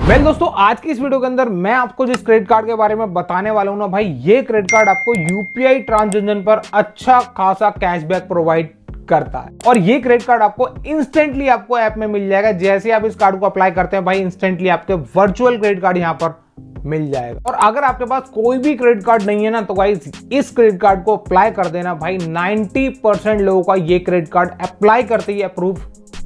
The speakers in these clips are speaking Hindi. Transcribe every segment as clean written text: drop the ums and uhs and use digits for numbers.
वेल दोस्तों, आज की इस वीडियो के अंदर मैं आपको जिस क्रेडिट कार्ड के बारे में बताने वाला हूं ना भाई, ये क्रेडिट कार्ड आपको यूपीआई ट्रांजैक्शन पर अच्छा खासा कैशबैक प्रोवाइड करता है। और ये क्रेडिट कार्ड आपको इंस्टेंटली आपको ऐप में मिल जाएगा। जैसे आप इस कार्ड को अप्लाई करते हैं भाई, इंस्टेंटली आपके वर्चुअल क्रेडिट कार्ड यहाँ पर मिल जाएगा। और अगर आपके पास कोई भी क्रेडिट कार्ड नहीं है ना, तो भाई इस क्रेडिट कार्ड को अप्लाई कर देना भाई। 90% लोगों का ये क्रेडिट कार्ड अप्लाई करते ही अप्रूव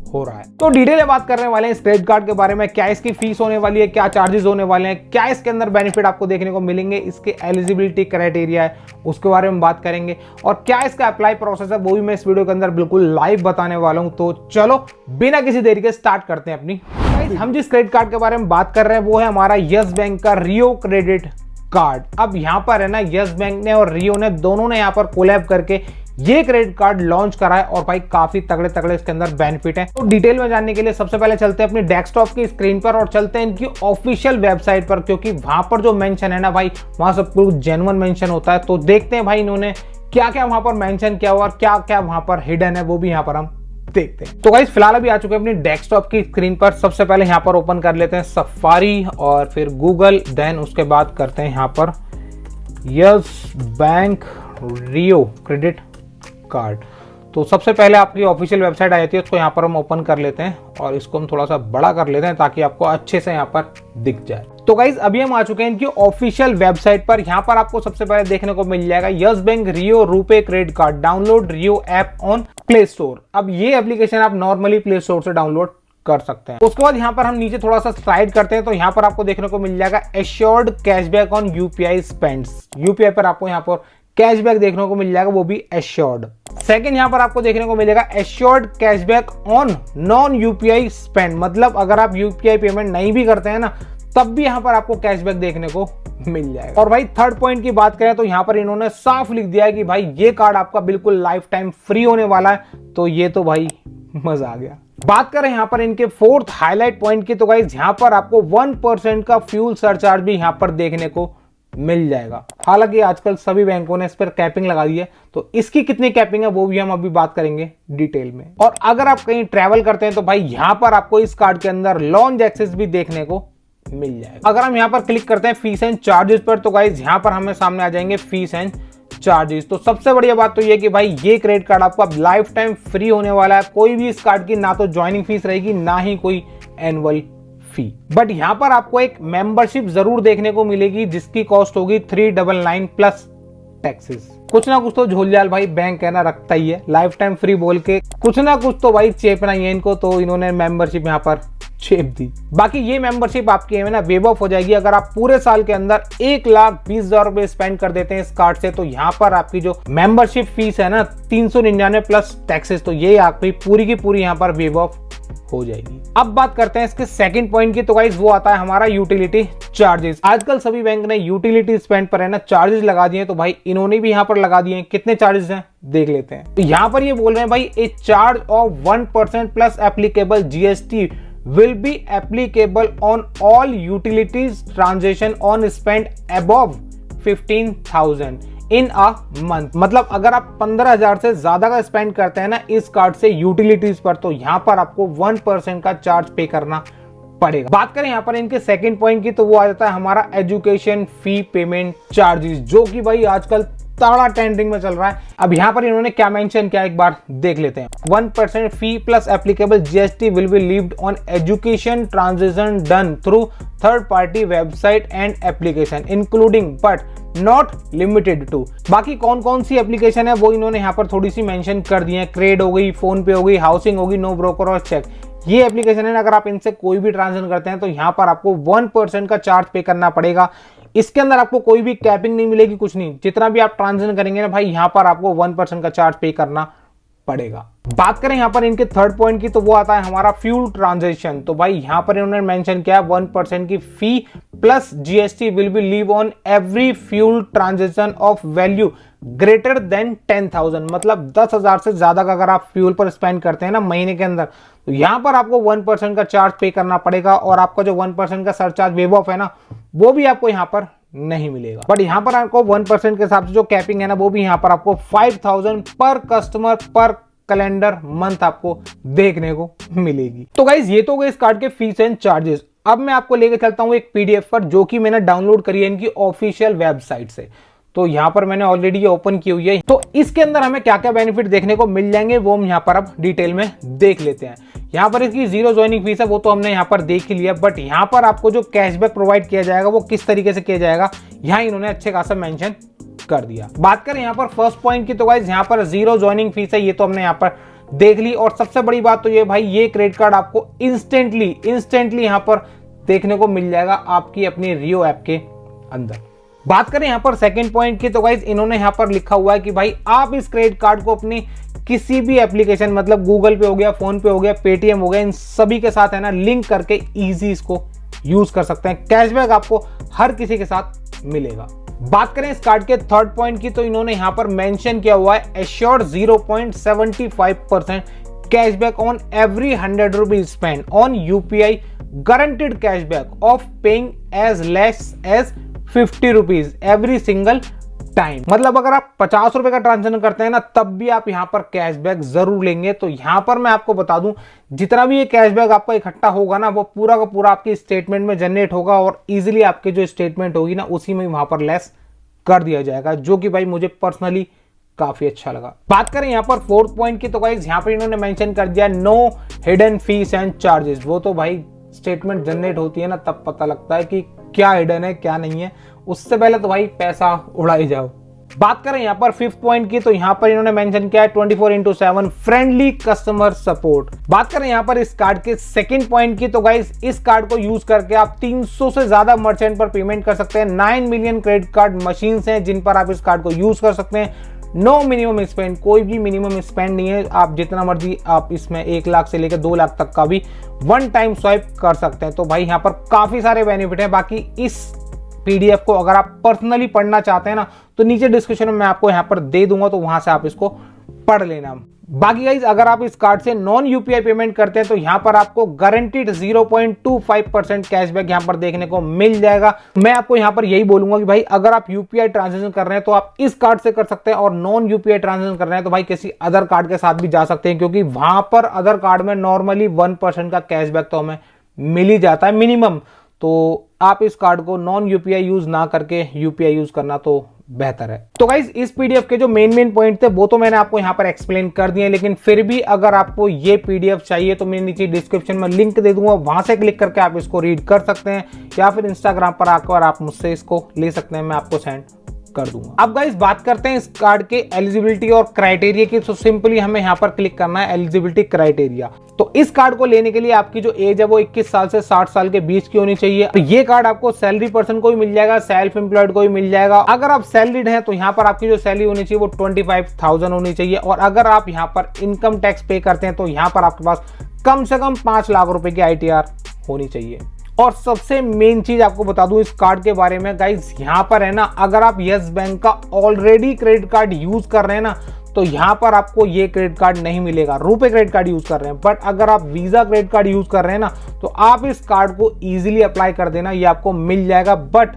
हो रहा है। तो डिटेल में बात करने वाले हैं इस क्रेडिट कार्ड के बारे में, क्या इसकी फीस होने वाली है, क्या चार्जेस होने वाले हैं, क्या इसके अंदर बेनिफिट आपको देखने को मिलेंगे, इसके एलिजिबिलिटी क्राइटेरिया है उसके बारे में बात करेंगे, और क्या इसका अप्लाई प्रोसेस है वो भी मैं इस वीडियो के अंदर बिल्कुल लाइव बताने वाला हूं। तो चलो बिना किसी देरी के स्टार्ट करते हैं अपनी। हम जिस क्रेडिट कार्ड के बारे में बात कर रहे हैं वो है हमारा यस बैंक का रियो क्रेडिट कार्ड। अब यहाँ पर है ना, यस बैंक ने और रियो ने दोनों ने यहाँ पर कोलैब करके ये क्रेडिट कार्ड लॉन्च करा है। और भाई काफी तगड़े तगड़े इसके अंदर बेनिफिट है। तो डिटेल में जानने के लिए सबसे पहले चलते हैं अपनी डेस्कटॉप की स्क्रीन पर और चलते हैं इनकी ऑफिशियल वेबसाइट पर, क्योंकि वहां पर जो मेंशन है ना भाई, वहां सब कुछ जेन्युइन मेंशन होता है। तो देखते हैं भाई इन्होंने क्या क्या वहां पर मेंशन किया हुआ और क्या क्या वहां पर हिडन है, वो भी यहाँ पर हम देखते हैं। तो गाइस फिलहाल अभी आ चुके हैं अपनी डेस्कटॉप की स्क्रीन पर। सबसे पहले यहाँ पर ओपन कर लेते हैं सफारी और फिर गूगल, देन उसके बाद करते हैं यहाँ पर यस बैंक रियो क्रेडिट कार्ड। तो सबसे पहले आपकी ऑफिशियल वेबसाइट आ जाती है, उसको यहाँ पर हम ओपन कर लेते हैं और इसको हम थोड़ा सा बड़ा कर लेते हैं ताकि आपको अच्छे से यहाँ पर दिख जाए। तो गाइज अभी हम आ चुके हैं इनकी ऑफिशियल वेबसाइट पर। यहाँ पर आपको सबसे पहले देखने को मिल जाएगा yes bank Rio RuPay credit card, download Rio app on play store. अब ये एप्लीकेशन आप नॉर्मली प्ले स्टोर से डाउनलोड कर सकते हैं। उसके बाद यहाँ पर हम नीचे थोड़ा सा स्लाइड करते हैं तो यहाँ पर आपको देखने को मिल जाएगा assured cashback on UPI spends. UPI पर आपको यहाँ पर कैशबैक देखने को मिल जाएगा, वो भी एश्योर्ड। सेकंड यहाँ पर आपको देखने को मिलेगा assured cashback on non UPI spend, मतलब अगर आप यूपीआई पेमेंट नहीं भी करते हैं ना, तब भी यहाँ पर आपको कैशबैक देखने को मिल जाएगा। और भाई थर्ड पॉइंट की बात करें तो यहाँ पर इन्होंने साफ लिख दिया है कि भाई ये कार्ड आपका बिल्कुल लाइफ टाइम फ्री होने वाला है। तो ये तो भाई मजा आ गया। बात करें यहाँ पर इनके फोर्थ हाईलाइट पॉइंट की, तो गाइस यहाँ पर आपको 1% का फ्यूल सरचार्ज भी यहाँ पर देखने को मिल जाएगा। हालांकि आजकल सभी बैंकों ने इस पर कैपिंग लगा दी है, तो इसकी कितनी कैपिंग है वो भी हम अभी बात करेंगे डिटेल में। और अगर आप कहीं ट्रैवल करते हैं तो भाई यहाँ पर आपको इस कार्ड के अंदर लॉन्ज एक्सेस भी देखने को मिल जाएगा। अगर हम यहाँ पर क्लिक करते हैं फीस एंड चार्जेस पर, तो गाइस यहाँ पर हमें सामने आ जाएंगे फीस एंड चार्जेस। तो सबसे बढ़िया बात तो ये कि भाई ये क्रेडिट कार्ड आपको अब लाइफ टाइम फ्री होने वाला है। कोई भी इस कार्ड की ना तो ज्वाइनिंग फीस रहेगी, ना ही कोई एनुअल फी। बट यहां पर आपको एक मेंबरशिप जरूर देखने को मिलेगी जिसकी कॉस्ट होगी 399 प्लस टैक्सेस। कुछ ना कुछ तो झोलझाल भाई बैंक है ना रखता ही है, लाइफ टाइम फ्री बोल के कुछ ना कुछ तो भाई चेपना ही है इनको। तो इन्होंने मेंबरशिप यहां पर चेप दी। बाकी ये मेंबरशिप आपकी है ना वेव ऑफ हो जाएगी अगर आप पूरे साल के अंदर 1,20,000 रुपए स्पेंड कर देते हैं इस कार्ड से। तो यहाँ पर आपकी जो मेंबरशिप फीस है ना 399 प्लस टैक्सेस, तो ये आपकी पूरी की पूरी यहाँ पर वेव ऑफ हो जाएगी। अब बात करते हैं इसके सेकंड पॉइंट की, तो गाइस वो आता है हमारा यूटिलिटी चार्जेस। आजकल सभी बैंक ने यूटिलिटी स्पेंड पर है ना चार्जेस लगा दिए, तो भाई इन्होंने भी यहाँ पर लगा दिए हैं। कितने चार्जेस हैं देख लेते हैं। तो यहाँ पर ये बोल रहे हैं भाई ए charge of 1% plus applicable GST will be applicable on all utilities transaction on spend above 15,000 in a month। मतलब अगर आप 15,000 से ज्यादा का स्पेंड करते हैं ना इस कार्ड से यूटिलिटीज पर, तो यहां पर आपको 1% का चार्ज पे करना पड़ेगा। बात करें यहाँ पर इनके सेकंड पॉइंट की, तो वो आ जाता है हमारा एजुकेशन फी पेमेंट चार्जेस, जो कि भाई आजकल तगड़ा ट्रेंडिंग में चल रहा है। अब यहाँ पर इन्होंने क्या मेंशन किया एक बार देख लेते हैं। 1% fee plus applicable GST will be levied on education transaction done through third party website and application including but not limited to. बाकी कौन कौन सी एप्लीकेशन है वो इन्होंने यहाँ पर थोड़ी सी मेंशन कर दी है। क्रेड हो गई, फोन पे हो गई, हाउसिंग होगी, नो ब्रोकर और चेक, ये एप्लीकेशन है। अगर आप इनसे कोई भी ट्रांजेक्शन करते हैं तो यहाँ पर आपको 1% का चार्ज पे करना पड़ेगा। इसके अंदर आपको कोई भी कैपिंग नहीं मिलेगी, कुछ नहीं। जितना भी आप ट्रांजेक्शन करेंगे ना भाई, यहाँ पर आपको 1% का चार्ज पे करना पड़ेगा। बात करें यहाँ पर इनके थर्ड पॉइंट की, तो वो आता है हमारा फ्यूल ट्रांजैक्शन। तो भाई यहाँ पर इन्होंने मेंशन किया 1% की फी plus GST will B leave on every fuel transaction of value greater than 10,000। मतलब 10,000 से ज्यादा का अगर आप फ्यूल पर स्पेंड करते हैं ना महीने के अंदर, तो यहाँ पर आपको 1% का चार्ज पे करना पड़ेगा। और आपका जो 1% का सरचार्ज वेव ऑफ है ना, वो भी आपको यहाँ पर नहीं मिलेगा। बट यहाँ पर आपको 1% के हिसाब से जो कैपिंग है ना, वो भी यहाँ पर आपको 5,000 पर कस्टमर पर कैलेंडर मंथ आपको देखने को मिलेगी। तो गाइज ये तो गए इस कार्ड के फीस एंड चार्जेस। अब मैं आपको लेके चलता हूं एक पीडीएफ पर जो कि मैंने डाउनलोड करी है इनकी ऑफिशियल वेबसाइट से। तो यहाँ पर मैंने ऑलरेडी ये ओपन की हुई है। तो इसके अंदर हमें क्या क्या बेनिफिट देखने को मिल जाएंगे वो हम यहाँ पर अब डिटेल में देख लेते हैं। यहाँ पर इसकी 0 ज्वाइनिंग फीस है वो तो हमने यहाँ पर देख ही लिया, बट यहाँ पर आपको जो कैशबैक प्रोवाइड किया जाएगा वो किस तरीके से किया जाएगा यहाँ इन्होंने अच्छे खासा मेंशन कर दिया। बात करें यहाँ पर फर्स्ट पॉइंट की तो गाइस यहाँ पर 0 ज्वाइनिंग फीस है, ये तो हमने यहाँ पर देख ली। और सबसे बड़ी बात तो ये भाई ये क्रेडिट कार्ड आपको इंस्टेंटली यहाँ पर देखने को मिल जाएगा आपकी अपनी रियो ऐप के अंदर। बात करें यहाँ पर सेकंड पॉइंट की तो गाइस इन्होंने यहाँ पर लिखा हुआ है कि भाई आप इस क्रेडिट कार्ड को अपनी किसी भी एप्लीकेशन मतलब गूगल पे हो गया, फोन पे हो गया, पेटीएम हो गया, इन सभी के साथ है ना लिंक करके इजी इसको यूज कर सकते हैं। कैशबैक आपको हर किसी के साथ मिलेगा। बात करें इस कार्ड के थर्ड पॉइंट की तो इन्होंने यहां पर मेंशन किया हुआ है assured 0.75% cashback on every 100 rupees spend on UPI, guaranteed cashback of paying as less as 50 rupees every single time. मतलब अगर आप 50 रुपए का ट्रांजेक्शन करते हैं ना तब भी आप यहां पर कैशबैक जरूर लेंगे। तो यहां पर मैं आपको बता दूं जितना भी ये कैशबैक आपका इकट्ठा होगा ना वो पूरा का पूरा आपकी स्टेटमेंट में जनरेट होगा और इजीली आपकी जो स्टेटमेंट होगी ना उसी में वहां पर लेस कर दिया जाएगा, जो कि भाई मुझे पर्सनली काफी अच्छा लगा। बात करें यहाँ पर फोर्थ पॉइंट की तो गाइस यहाँ पर इन्होंने मेंशन कर दिया no hidden fees and charges. वो तो भाई स्टेटमेंट जनरेट होती है ना तब पता लगता है कि क्या हिडन है क्या नहीं है, उससे पहले तो भाई पैसा उड़ा ही जाओ। बात करें यहाँ पर फिफ्थ पॉइंट की तो यहाँ पर इन्होंने मेंशन किया है 24/7 फ्रेंडली कस्टमर सपोर्ट। बात करें यहाँ पर इस कार्ड के सेकंड पॉइंट की तो गाइस इस कार्ड को यूज करके आप 300 से ज्यादा मर्चेंट पर पेमेंट कर सकते हैं। 9 मिलियन क्रेडिट कार्ड मशीन हैं जिन पर आप इस कार्ड को यूज कर सकते हैं। नो मिनिमम स्पेंड, कोई भी मिनिमम स्पेंड नहीं है, आप जितना मर्जी आप इसमें 1 लाख से लेकर 2 लाख तक का भी वन टाइम स्वाइप कर सकते हैं। तो भाई यहाँ पर काफी सारे बेनिफिट है। बाकी इस पीडीएफ को अगर आप पर्सनली पढ़ना चाहते हैं ना तो नीचे डिस्क्रिप्शन में मैं आपको यहाँ पर दे दूंगा, तो वहां से आप इसको पढ़ लेना। बाकी गाइस अगर आप इस कार्ड से नॉन यूपीआई पेमेंट करते हैं तो यहाँ पर आपको गारंटीड 0.25% कैशबैक यहाँ पर देखने को मिल जाएगा। मैं आपको यहाँ पर यही बोलूंगा कि भाई अगर आप यूपीआई ट्रांजैक्शन कर रहे हैं तो आप इस कार्ड से कर सकते हैं और नॉन यूपीआई ट्रांजैक्शन कर रहे हैं तो भाई किसी अदर कार्ड के साथ भी जा सकते हैं, क्योंकि वहां पर अदर कार्ड में नॉर्मली 1% का कैशबैक तो हमें मिल ही जाता है मिनिमम। तो आप इस कार्ड को नॉन यूपीआई यूज ना करके यूपीआई यूज करना तो बेहतर है। तो गाइस इस पीडीएफ के जो मेन पॉइंट थे वो तो मैंने आपको यहाँ पर एक्सप्लेन कर दिए, लेकिन फिर भी अगर आपको ये पीडीएफ चाहिए तो मैं नीचे डिस्क्रिप्शन में लिंक दे दूंगा, वहां से क्लिक करके आप इसको रीड कर सकते हैं या फिर इंस्टाग्राम पर आकर आप मुझसे इसको ले सकते हैं, मैं आपको सेंड कर दूंगा। अब गाइस बात करते हैं इस कार्ड के एलिजिबिलिटी और क्राइटेरिया की। तो सिंपली हमें यहाँ पर क्लिक करना है एलिजिबिलिटी क्राइटेरिया। तो इस कार्ड को लेने के लिए आपकी जो एज है वो 21 साल से 60 साल के बीच की होनी चाहिए। तो ये कार्ड आपको सैलरी पर्सन को भी मिल जाएगा, सेल्फ एम्प्लॉयड को भी मिल जाएगा। अगर आप सैलरीड हैं तो यहाँ पर आपकी जो सैलरी होनी चाहिए वो 25,000 होनी चाहिए। और अगर आप यहाँ पर इनकम टैक्स पे करते हैं तो यहाँ पर आपके पास कम से कम 5 लाख रुपए की ITR होनी चाहिए। और सबसे मेन चीज आपको बता दूं इस कार्ड के बारे में गाइस, यहाँ पर है ना अगर आप यस बैंक का ऑलरेडी क्रेडिट कार्ड यूज कर रहे हैं ना तो यहाँ पर आपको ये क्रेडिट कार्ड नहीं मिलेगा। रुपे क्रेडिट कार्ड यूज कर रहे हैं, बट अगर आप वीजा क्रेडिट कार्ड यूज कर रहे हैं ना तो आप इस कार्ड को इजीली अप्लाई कर देना, ये आपको मिल जाएगा। But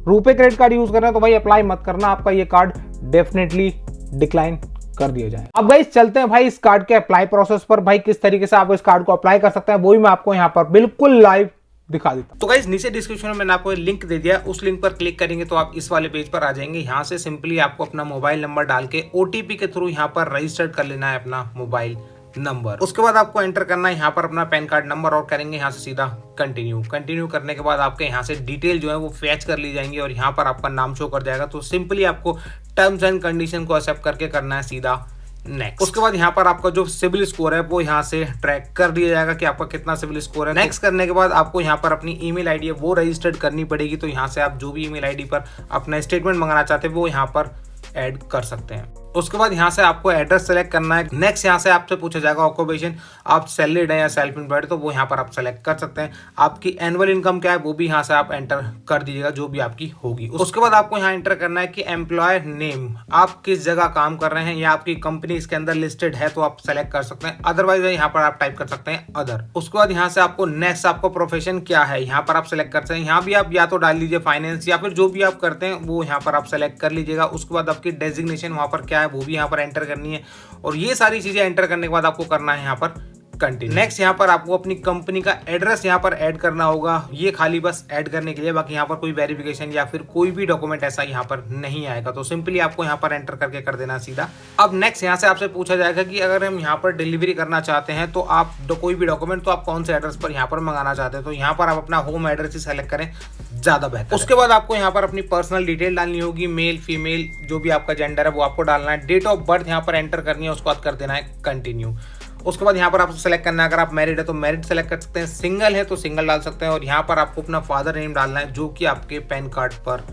RuPay credit card use कर रहे हैं तो भाई अप्लाई मत करना, आपका ये कार्ड डेफिनेटली डिक्लाइन कर दिया जाए। अब गाइस चलते हैं भाई इस कार्ड के अप्लाई प्रोसेस पर। भाई किस तरीके से आप इस कार्ड को अप्लाई कर सकते हैं वो भी मैं आपको यहाँ पर बिल्कुल लाइव दिखा देता हूं। तो गाइस नीचे डिस्क्रिप्शन में मैंने आपको लिंक दे दिया, उस लिंक पर क्लिक करेंगे तो आप इस वाले पेज पर आ जाएंगे। यहाँ से सिंपली आपको अपना मोबाइल नंबर डाल के OTP के थ्रू यहाँ पर रजिस्टर कर लेना है अपना मोबाइल नंबर। उसके बाद आपको एंटर करना है यहाँ पर अपना पैन कार्ड नंबर और करेंगे यहाँ से सीधा कंटिन्यू करने के बाद आपके यहाँ से डिटेल जो है वो फैच कर ली जाएंगी और यहाँ पर आपका नाम शो कर जाएगा। तो सिंपली आपको टर्म्स एंड कंडीशन को एक्सेप्ट करके करना है सीधा नेक्स्ट। उसके बाद यहाँ पर आपका जो सिविल स्कोर है वो यहाँ से ट्रैक कर दिया जाएगा कि आपका कितना सिविल स्कोर है। नेक्स्ट करने के बाद आपको यहाँ पर अपनी ईमेल आईडी है वो रजिस्टर्ड करनी पड़ेगी। तो यहाँ से आप जो भी ईमेल आईडी पर अपना स्टेटमेंट मंगाना चाहते हैं वो यहाँ पर ऐड कर सकते हैं। उसके बाद यहाँ से आपको एड्रेस सेलेक्ट करना है। नेक्स्ट यहाँ से आपसे पूछा जाएगा ऑक्यूपेशन, आप सैलरीड है या सेल्फ एम्प्लॉयड, तो वो यहाँ पर आप सेलेक्ट कर सकते हैं। आपकी एनुअल इनकम क्या है वो भी यहाँ से आप एंटर कर दीजिएगा जो भी आपकी होगी। उसके बाद आपको यहाँ एंटर करना है कि एम्प्लॉयर नेम, आप किस जगह काम कर रहे हैं या आपकी कंपनी इसके अंदर लिस्टेड है तो आप सेलेक्ट कर सकते हैं, अदरवाइज यहाँ पर आप टाइप कर सकते हैं अदर। उसके बाद यहाँ से आपको नेक्स्ट आपको प्रोफेशन क्या है यहाँ पर आप सेलेक्ट कर सकते हैं। यहाँ भी आप या तो डाल लीजिए फाइनेंस या फिर जो भी आप करते हैं वो यहाँ पर आप सेलेक्ट कर लीजिएगा। उसके बाद आपकी डेजिग्नेशन वहाँ पर क्या है वो भी यहाँ पर एंटर करनी है और ये सारी चीजें एंटर करने के बाद आपको करना है यहाँ पर कंटिन्यू। नेक्स्ट यहाँ पर आपको अपनी कंपनी का एड्रेस यहाँ पर ऐड करना होगा, ये खाली बस ऐड करने के लिए, बाकी यहाँ पर कोई वेरिफिकेशन या फिर कोई भी डॉक्यूमेंट ऐसा यहाँ पर नहीं आएगा। तो सिंपली आपको यहाँ पर एंटर करके कर देना सीधा। अब नेक्स्ट यहाँ से आपसे पूछा जाएगा कि अगर हम यहाँ पर डिलीवरी करना चाहते हैं तो आप कोई भी डॉक्यूमेंट तो आप कौन से एड्रेस पर यहाँ पर मंगाना चाहते हैं, तो यहाँ पर आप अपना होम एड्रेस ही सेलेक्ट करें, ज्यादा बेहतर। उसके बाद आपको यहाँ पर अपनी पर्सनल डिटेल डालनी होगी, मेल फीमेल जो भी आपका जेंडर है वो आपको डालना है, डेट ऑफ बर्थ यहाँ पर एंटर करनी है, उसके बाद कर देना है कंटिन्यू। उसके बाद यहाँ पर आपको सेलेक्ट करना है, अगर आप मैरिड है तो मैरिड सेलेक्ट कर सकते हैं, सिंगल है तो सिंगल डाल सकते हैं, और यहाँ पर आपको अपना फादर नेम डालना है जो कि आपके पैन कार्ड पर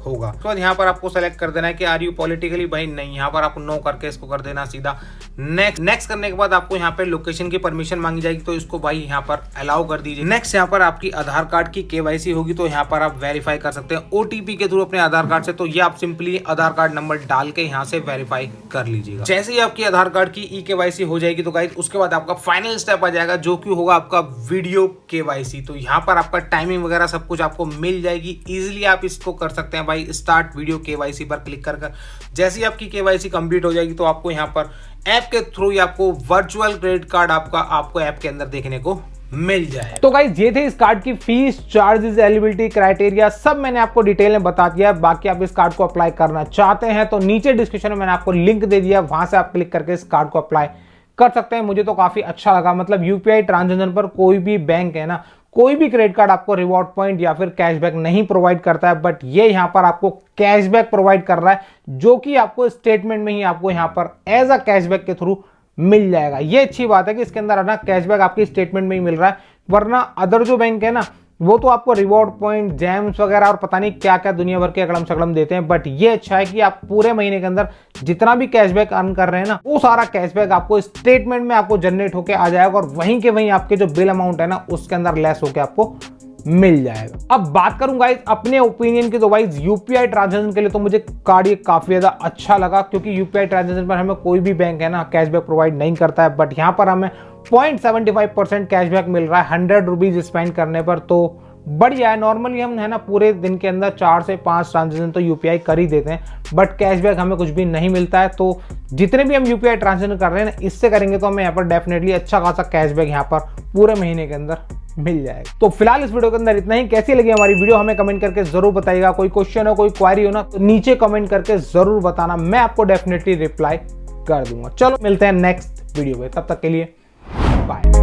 होगा। उसके बाद यहाँ पर आपको सेलेक्ट कर देना है कि आर यू पॉलिटिकली, भाई नहीं, यहाँ पर आपको नो करके इसको कर देना सीधा। नेक्स्ट करने के बाद आपको यहाँ पे लोकेशन की परमिशन मांगी जाएगी, तो इसको भाई यहाँ पर अलाउ कर दीजिए। नेक्स्ट यहाँ पर आपकी आधार कार्ड की केवाईसी होगी, तो यहाँ पर आप वेरीफाई कर सकते हैं ओटीपी के थ्रू अपने आधार कार्ड से, तो ये आप सिंपली आधार कार्ड नंबर डाल के यहाँ से वेरीफाई कर लीजिएगा। जैसे ही आपकी आधार कार्ड की ई केवाईसी हो जाएगी तो गाइस उसके बाद आपका फाइनल स्टेप आ जाएगा जो कि होगा आपका वीडियो केवाईसी। तो यहाँ पर आपका टाइमिंग वगैरह सब कुछ आपको मिल जाएगी, इजिली आप इसको कर सकते हैं भाई। स्टार्ट वीडियो केवाईसी पर क्लिक कर जैसे ही आपकी केवाईसी कंप्लीट हो जाएगी तो आपको यहाँ पर ऐप के थ्रू ही आपको वर्चुअल क्रेडिट कार्ड आपको ऐप के अंदर देखने को मिल जाए। तो गाइस ये थे इस कार्ड की फीस, चार्जेस, एलिजिबिलिटी, क्राइटेरिया सब मैंने आपको डिटेल में बता दिया है। बाकी आप इस कार्ड को अप्लाई करना चाहते हैं तो नीचे डिस्क्रिप्शन में मैंने आपको लिंक दे दिया, वहां से आप क्लिक करके इस कार्ड को अप्लाई कर सकते हैं। मुझे तो काफी अच्छा लगा, मतलब यूपीआई ट्रांजैक्शन पर कोई भी बैंक है ना, कोई भी क्रेडिट कार्ड आपको रिवॉर्ड पॉइंट या फिर कैशबैक नहीं प्रोवाइड करता है, बट ये यहां पर आपको कैशबैक प्रोवाइड कर रहा है जो कि आपको स्टेटमेंट में ही आपको यहां पर एज अ कैशबैक के थ्रू मिल जाएगा। ये अच्छी बात है कि इसके अंदर है ना कैशबैक आपकी स्टेटमेंट में ही मिल रहा है, वरना अदर जो बैंक है ना वो तो आपको रिवॉर्ड पॉइंट, जेम्स वगैरह और पता नहीं क्या क्या दुनिया भर के अगड़म सगड़म देते हैं। बट ये अच्छा है कि आप पूरे महीने के अंदर जितना भी कैशबैक अर्न कर रहे हैं ना, वो सारा कैशबैक आपको स्टेटमेंट में आपको जनरेट होकर आ जाएगा और वहीं के वहीं आपके जो बिल अमाउंट है ना उसके अंदर लेस होकर आपको मिल जाएगा। अब बात करूं गाइस अपने ओपिनियन की, तो गाइस यूपीआई ट्रांजैक्शन के लिए तो मुझे कार्ड ये काफी ज्यादा अच्छा लगा, क्योंकि यूपीआई ट्रांजैक्शन पर हमें कोई भी बैंक है ना कैशबैक प्रोवाइड नहीं करता है, बट यहाँ पर हमें 0.75% कैशबैक मिल रहा है 100 रुपीज स्पेंड करने पर। तो बढ़िया है। नॉर्मली हम है ना पूरे दिन के अंदर 4 से 5 ट्रांजैक्शन तो यूपीआई कर ही देते हैं, बट कैशबैक हमें कुछ भी नहीं मिलता है। तो जितने भी हम यूपीआई ट्रांजैक्शन कर रहे हैं ना, इससे करेंगे तो हमें यहाँ पर डेफिनेटली अच्छा खासा कैशबैक यहाँ पर पूरे महीने के अंदर मिल जाएगा। तो फिलहाल इस वीडियो के अंदर इतना ही। कैसी लगी हमारी वीडियो हमें कमेंट करके जरूर बताइएगा। कोई क्वेश्चन हो, कोई क्वेरी हो ना, तो नीचे कमेंट करके जरूर बताना, मैं आपको डेफिनेटली रिप्लाई कर दूंगा। चलो मिलते हैं नेक्स्ट वीडियो में, तब तक के लिए बाय।